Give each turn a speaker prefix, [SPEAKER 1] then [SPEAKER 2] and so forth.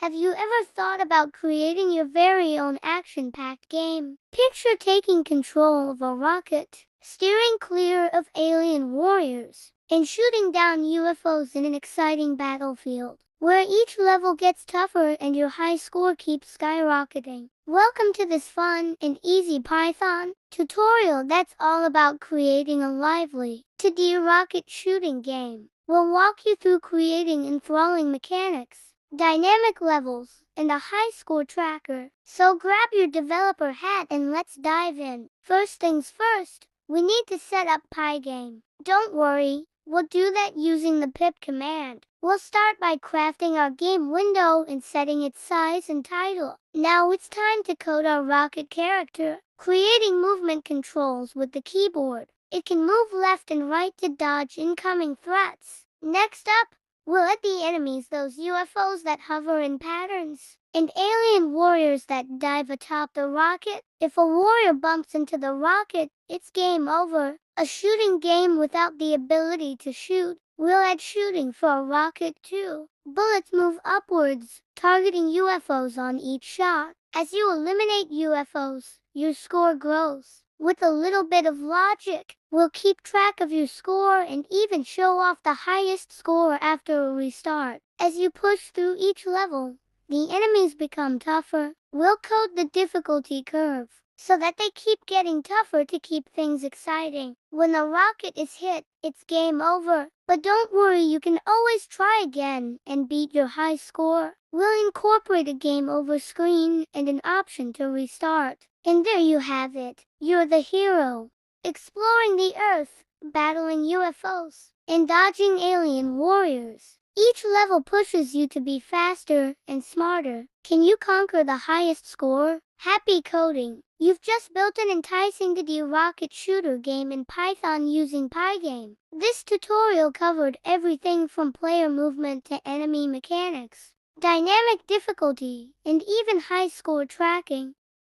[SPEAKER 1] Have you ever thought about creating your very own action-packed game? Picture taking control of a rocket, steering clear of alien warriors, and shooting down UFOs in an exciting battlefield, where each level gets tougher and your high score keeps skyrocketing. Welcome to this fun and easy Python tutorial that's all about creating a lively 2D rocket shooting game. We'll walk you through creating enthralling mechanics, dynamic levels, and a high score tracker. So grab your developer hat and let's dive in. First things first, we need to set up Pygame. Don't worry, we'll do that using the pip command. We'll start by crafting our game window and setting its size and title. Now it's time to code our rocket character, creating movement controls with the keyboard. It can move left and right to dodge incoming threats. Next up, we'll add the enemies, those UFOs that hover in patterns, and alien warriors that dive atop the rocket. If a warrior bumps into the rocket, it's game over. A shooting game without the ability to shoot. We'll add shooting for a rocket too. Bullets move upwards, targeting UFOs on each shot. As you eliminate UFOs, your score grows. With a little bit of logic, we'll keep track of your score and even show off the highest score after a restart. As you push through each level, the enemies become tougher. We'll code the difficulty curve so that they keep getting tougher to keep things exciting. When the rocket is hit, it's game over. But don't worry, you can always try again and beat your high score. We'll incorporate a game over screen and an option to restart. And there you have it. You're the hero, exploring the Earth, battling UFOs, and dodging alien warriors. Each level pushes you to be faster and smarter. Can you conquer the highest score? Happy coding! You've just built an enticing 2D rocket shooter game in Python using Pygame. This tutorial covered everything from player movement to enemy mechanics, dynamic difficulty, and even high score tracking.